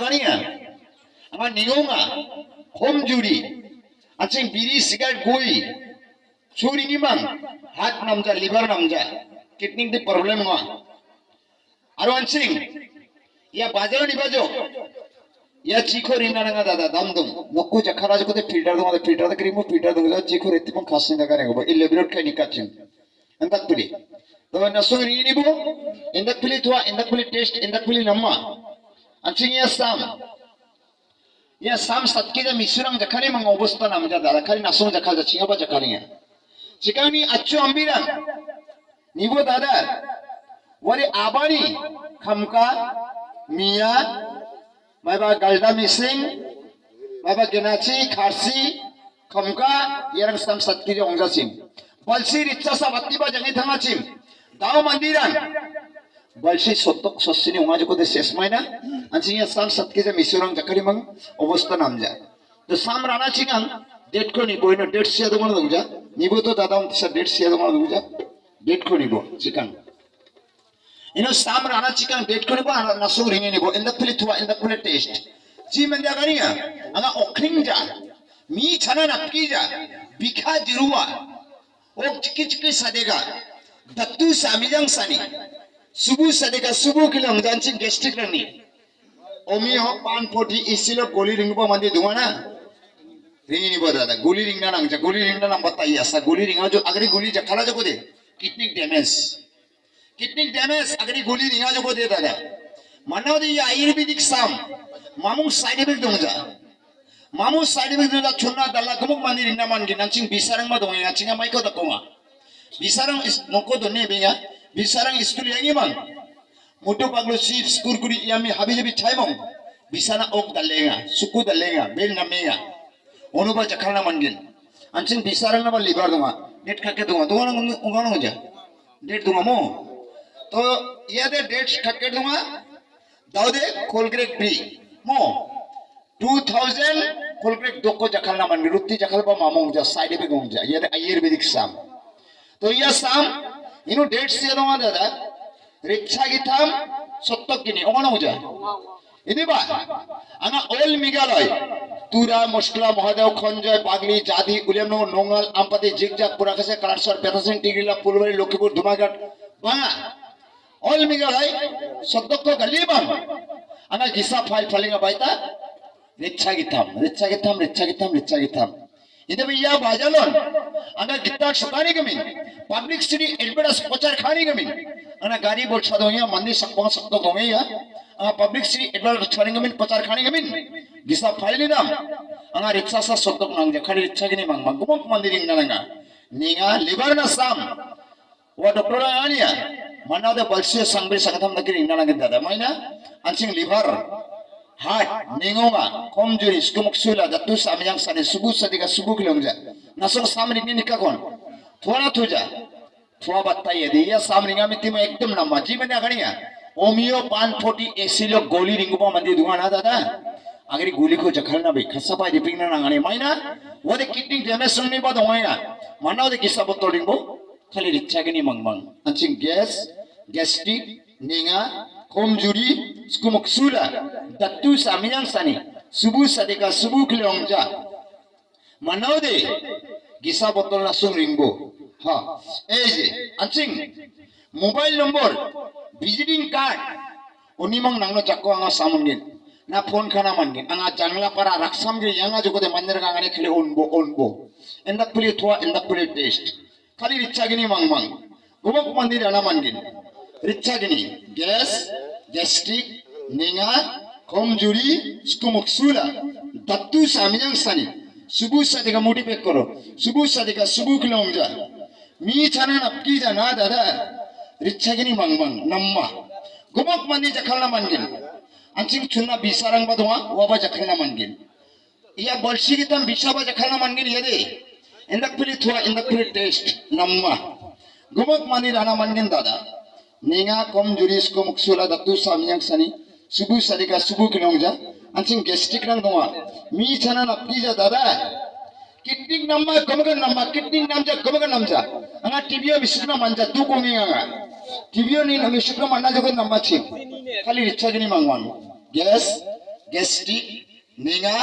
kaniya anga ningonga homjuri anjing biri sigaret goi suri ni mang hat namja liver namja kidney the problem nga aro anjing ya bajo ni bajo ya chikho rinna nga dada damdum nokku jakhara jo kote filter da krimu filter do chikho reti pon khasin da kare go elaborate kai nikachin andak pili to na so ri ni bo indak pili thwa indak pili test indak pili namma anjing ya sam satkida misurang jakhani mang obostha namja dada khali nasung jakhal ja chingaba jakhani chikani achu ambiran nibo dada wari abani khamka miya maiba galda mising maiba genachi kharsi khamka yerang sam satkida ongjasim balsi ritsa sa batiba jangi thangachim dao mandiran balsi sotok sosini ongajo kode sesmaina anjingya sam satkida misurang jakhani mang obostha namja to sam rana chingang date ko nibo ino date sia dongana dongja nibo to dada sa date sia dongana dongja date ko nibo chikang ino sam rana chikang date ko nibo nasu ringi nibo indak pili thwa indak pili taste ji mendya ganiya anga okringja mi chana napkija bikha jiruwa ok chiki chiki sadega dattu samijang sani subu sadega subu kilong janchi gastric rani omi ho pan poti isilo goli ringbo mandi dungana ringi nibo dada goli ringna nang batai asa goli ringa jo agri goli ja khala jo kode kidney damage agri goli ringa jo kode dada manodi ya ayurvedic sam mamung side effect dongja mamu side effect dongja chunna dalla gumuk mandi ringna mangi nanching bisarang ma dongya chinga maiko da konga bisarang is noko donne benga bisarang istul yangi mang mutu paglo chips kurkuri yami habi jabi chaimong bisana ok dalenga suku dalenga bel namenga onuba jakhalna mangin anching bisarang na ba liver donga net khake donga dongana ongana hoja date donga mo to yade date khake donga daude colgate free mo 2000 colgate doko jakhalna mangin rutti jakhal ba mamong ja side effect ongja yade ayurvedic sam to ya sam inu date sia donga dada richa gitam sottok gini ongana hoja ini ba anga oil migaloi tura mosla mohadev khonjoy bagli jadi ulemno nongal ampati jigjak purakase kalarsar betasen tigila pulbari lokipur dumaghat banga oil migaloi sottok ko galibam anga gisa file falinga baita richa gitam ide biya bajalon anga gitta shokani gamin public city advertise pochar khani gamin ana gari bol sadongya mandi sakpang sakto dongya anga public city advertise khani gamin pochar khani gamin gisa file dam anga richa sa sotok nang ja khali richa gini mang gumok mandi ring nanga ninga liver na sam wa doctor ania manade balsiya sangbir sakatham nakiri ring nanga dada maina anching liver heart ningonga komjuri skumuk sula datu samyang sane subu sadiga subu kilongja nasong samring ni nikakon thora thuja thwa batta yedi ya samringa mitima ekdam namma jimene agania omio pan poti esilo goli ringba mandi dungana dada agri goli ko jakhal na be khasa pai diping na ngani maina wode kidney damage sungni ba dongaina manawde kisa botol ringbo khali richagini mangmang anching gastric ninga komjuri skumuk sula datu samyang sani subu sadika subu kilongja manaude gisa botol na sung ringbo ha ei je anching mobile number visiting card onimang nangno jakko anga samungin na phone khana mangin anga jangla para raksam ge yanga jogode manner gangane khile onbo endak pili thwa endak pili test khali richagini mangmang gumok mandir ana mangin richagini gastric ninga komjuri stomach sula datu samyang sani subu sadika mudi pek koro subu sadika subu kilongja mi chana napki jana dada richagini mangmang namma gumok mandi jakhalna mangin anching chunna bisarang badwa waba jakhalna mangin iya bolsi gitam bisaba jakhalna mangin yede endak pili thua endak pili taste namma gumok mandi rana mangin dada ninga komjuri stomach sula datu samyang sani subu sadika subu kilongja anching gastric nang donga mi chana napki ja dada kidning namma kidning namja gomagan namja anga tibio misukna manja tu konginga tibio ni misukna manna jogen namma chik khali richagini mangwan gastric, ninga,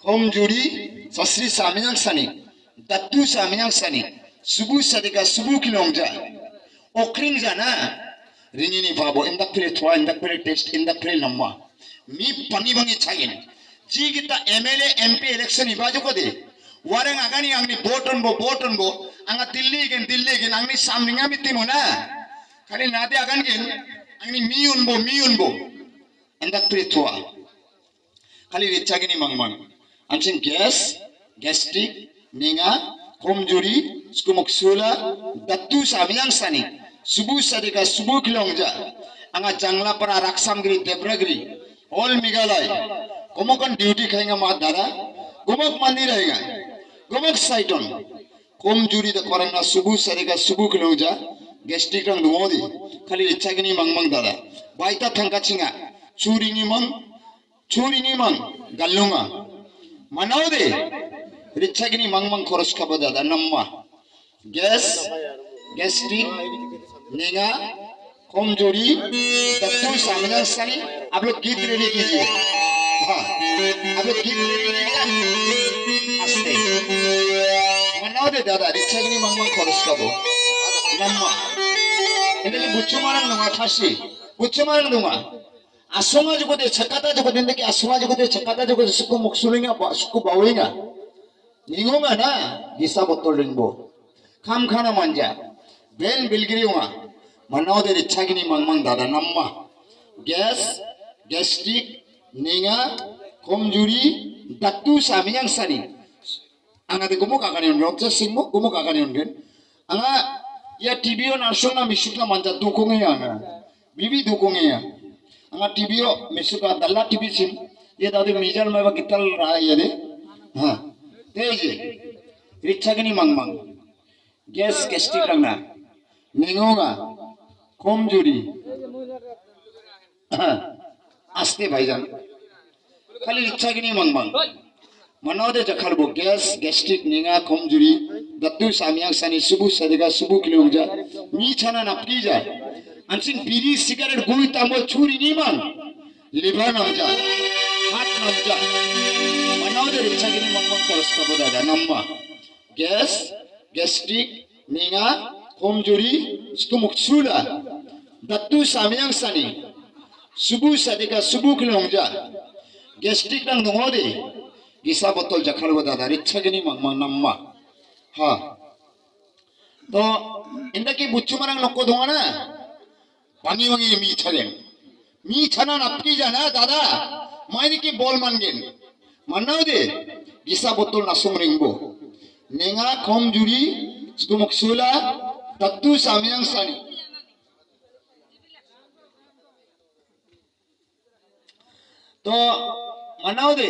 komjuri, sasri samyang sani, datu samyang sani, subu sadika subu kilongja, okring jana, ringini babo, indak pile tua, indak pile test, indak pile namma, mi pani bangi chagin, ji kita MLA MP election ibaju kode, warang agani angni boton bo, anga Delhi gen angni samninga mitimo na, kali nade agan gen, angni miyun bo, indak pile tua. खाली रिचागिनी मंगमंग अंचिन gas gastric निंगा कोमजुरी स्कुमुक्सुला Dattu सामियांग सानी सुबु सदिका सुबु किलोंगजा आंगा जंगला परा राक्सामगिरी देब्रागिरी all Meghalaya कोमकन duty खाएंगा मा दादा गोमक मंदिर रहेगा Gomak cyton कोमजुरी the Koranga सुबु सदिका सुबु किलोंगजा gastric रंग दुमोदी खाली रिचागिनी मंगमंग दादा बाइता थंका चिंगा चूरिनी मंग Churi mang galunga manau de richagini mang koros kabada da namma gas gastric निगा कमजोरी तत्व सामने सनी आप लोग गीत रेडी कीजिए हाँ आप लोग गीत रेडी आस्ते मनाओ दे दादा रिचागिनी मंगमा खरस कबो नम्मा इनके बुच्चू मारन नंगा थासी बुच्चू मारन दूंगा आसुंगा जो कोते छकाता जो कोते इनके आसुंगा जो कोते छकाता जो कोते सुको मुक्सुलिंगा सुको बावलिंगा निगोंगा ना गिसा बोतल रिंगबो खाम खाना मंजा बेल बिलगिरी हुआ मनाओ दे रिचागिनी मंगमंग दादा नम्मा गैस गैस्ट्रिक निगा कमजोरी दत्तु सामियांग सानी आंगा दे गुमो काकानी उन रक्त सिंगमो गुमो काकानी उनगेन आंगा या टीबीओ नार्सोंगा मिसुकला मंजा दुकोंगे आंगा बिबी दुकोंगे आंगा टीबीओ मिसुका दल्ला टीबी सिम ये दादे मिजल में कितल रहा ये दे हाँ तेजे रिचागिनी मंगमंग गैस गैस्ट्रिक रंगना निगोंगा कमजोरी आस्ते भाईजान खाली रिचागिनी मंगमंग मनाओ दे जखालबो गैस गैस्ट्रिक निगा कमजोरी दत्तु सामियांग सानी सुबु सदेगा सुबु किलोंजा मी छाना नापकीजा अंसिन बीड़ी सिगारेट गुई तांबो छुरी नीमान लिवर नमजा हाथ नमजा मनाओ दे रिचागिनी मंगमंग करस का बोदा नम्मा गैस गैस्ट्रिक निगा कमजोरी स्कुमुक सुला दत्तु सामियांग सानी सुबु सदेगा सुबु किलोंजा गैस्ट्रिक नंग दंगो दे गिसा बोतल जखाल बो दादा रिचागिनी मंगमंग नम्मा हाँ तो इंदा की बुच्चू मरंग नको दूंगा ना पानी वंगी मी छरें मी छना नपकी जाना दादा मायने की बॉल मानगेन मनाओ दे गिसा बोतल नसुम रिंगबो नेंगा कमजोरी स्कुमुक सुला दत्तु सामियांग सानी तो मनाओ दे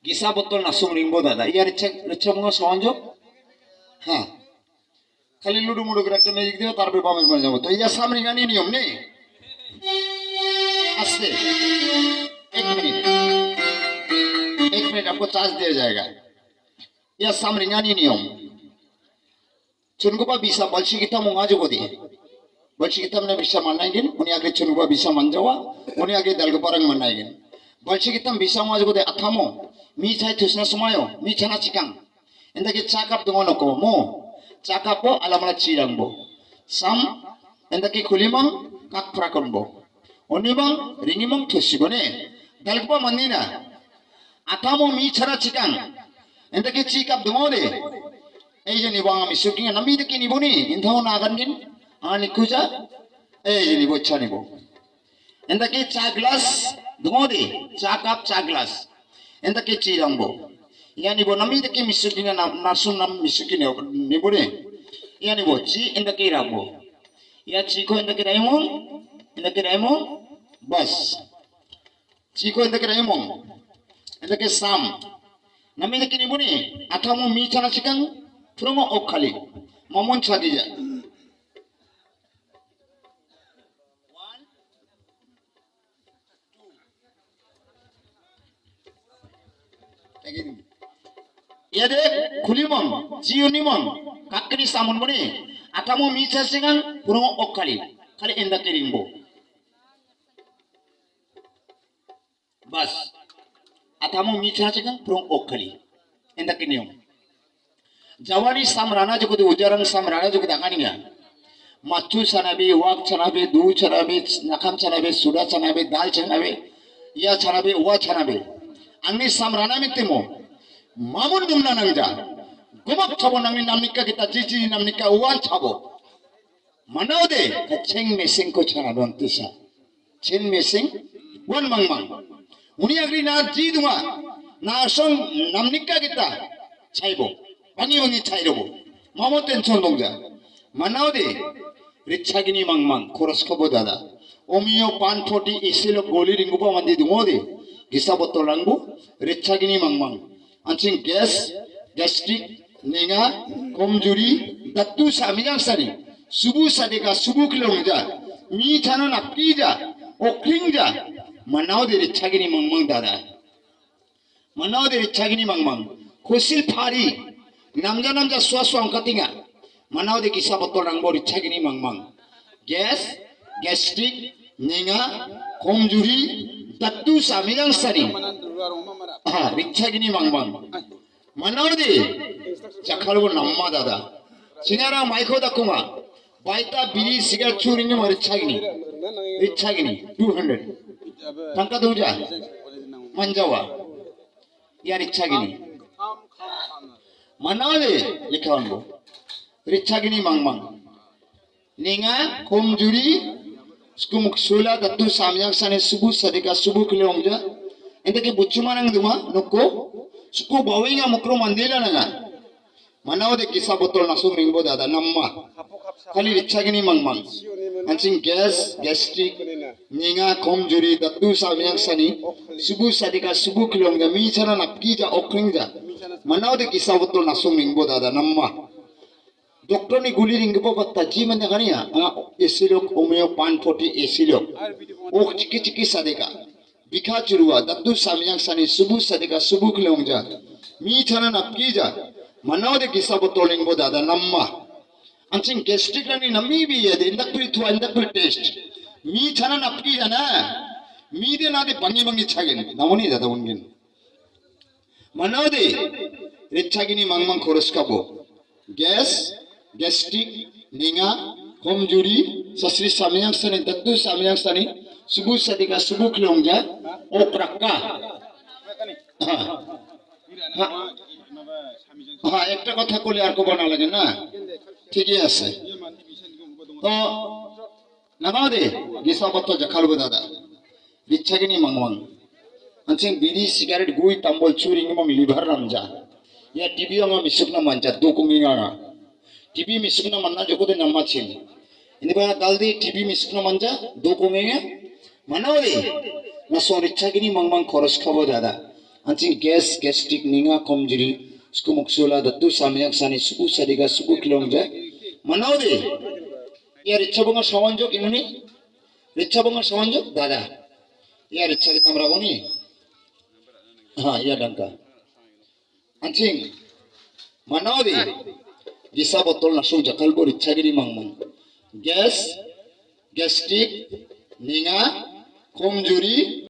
गिसा बोतल नसुम रिंगबो दादा यार रिचा मुंगा सोंजो हाँ खाली लुडू मुडू करके म्यूजिक दियो तार पे बामें बन जाओ तो ये सामने गानी नियम नहीं आस्ते एक मिनट आपको चार्ज दिया जाएगा ये सामने गानी नियम चुनगुपा बिसा Baluchi kita mungajo ko di Baluchi kita हमने बिसा मनाएंगे उन्हें आगे चुनगुपा बिसा मन जावा उन्हें आगे दलगुपारंग मनाएंगे बल्ची kita बिसा mungajo ko di athamo mi chai thusna sumayo mi chana chikang endake cakap dungo noko mo cakapo alamala cirangbo sam endake kulimang kak prakonbo onibang ringimang thusibone dalgba manina athamo mi chana chikang endake cikap dungo de এই যে নিবা আমি শুকিং নামি দেখি নিবনি ইনথাও না গানগিন আনি খুজা এই যে নিব ইচ্ছা নিব এন্দাকে চা গ্লাস দমদে চা কাপ চা গ্লাস এন্দাকে চিরাংবো ইয়া নিব নামি দেখি মিশুকিং নাসুন নাম মিশুকি নিবনে ইয়া নিব চি এন্দাকে রাখবো ইয়া চিকো এন্দাকে রাইমো বাস চিকো এন্দাকে রাইমো এন্দাকে সাম নামি দেখি নিবনি আঠামো মি ছানা চিকাং Promo okali, momon chadija. 1, 2. Ya deh, kulimong, ciunimong, kakini samun muni, atamu mica singang promo okali, kali endak kirimbo. Bas. tamu micha chika prong okali enda kinium jawani sam rana juku de ujarang sam rana juku danganiya machu chanabe wak chanabe du chanabe nakam chanabe suda chanabe dal chanabe ya chanabe wa chanabe angni sam rana mitemo mamun dumna nangja gomak chabo nangni namnika kita jiji namnika uwan chabo manau de cheng mesing ko chanadon tisa chen mesing wan mangmang uni agri na ji duma na song namnika kita chaibo bangi bangi chairobo mamo tension dongja manau de richagini mangmang koros kobo dada omio pan 40 isilo goli ringupa mandi dungode gisa botol rangbu richagini mangmang anching gas gastric nenga komjuri datu samiyang sari subu sadeka subu kilongja mi chano napija okringja manau de richagini mangmang dada manau de richagini mangmang kosil phari namja namja swaswa angkatinga manau de gisa botol rangbu richagini mangmang gas gastric nenga komjuri datu samiyang sari richagini mangmang manau de jakhalbo namma dada sinara maiko dakuma baita biri sigar churini mari richagini 200 tangka doja manjawa ya richagini manau de likhanbo richagini mangmang ninga komjuri skumuk sula datu samyang sane subu sadika subu kilomja endake buchumanang duma nokko suku bawinga mukro mandila nanga manau de kisa botol nasung ringbo dada namma kali richagini mangmang anching gas gastric ninga komjuri datu samyang sani subu sadika subu kilomja mi chana napkija okringja manau de kisa botol nasung ringbo dada namma doktor ni guli ringbo batta ji mane ganiya esilok omeo pan 40 esilok ok chiki chiki sadika bikha churwa datu samyang sani subu sadika subu kilomja mi chana napkija manau de kisa botol ringbo dada namma anching gastric ni nammi bi yede indakpri thua indakpri taste mi chana napkija na mi de na de bangi bangi chagen namoni dada ungin manau de richagini mangmang khoros kabo gas gastric ninga komjuri sasri samyang sani datu samyang sani subu sadika subu kilomja oprakka হ্যাঁ একটা কথা কইলে আর কব না লাগে না ঠিকই আছে তো নামাও দে গিসাবত জাখালবো দাদা বিচ্ছাগিনি মংমং আনসিং বিড়ি সিগারেট গুই তাম্বল চুরিং মং লিভার রামজা ইয়া টিভি আমা মিসুকনা মানজা দুকুমিঙা টিভি মিসুকনা মাননা জগতে নাম্মা ছিল ইনিবা দালদি টিভি মিসুকনা মানজা দুকুমিঙা মানাও দে না সরিচ্ছাগিনি মংমং খরচ খাবো দাদা anching gas gastric ninga komjuri skumuk sula datu samyak sani suku sadiga suku kilomja manau de ya richabonga samanjok inuni richabonga samanjok dada ya richari tamra boni ha ya danka anching manau de gisa botol nasung jakalbo richagiri mangmang gas gastric ninga komjuri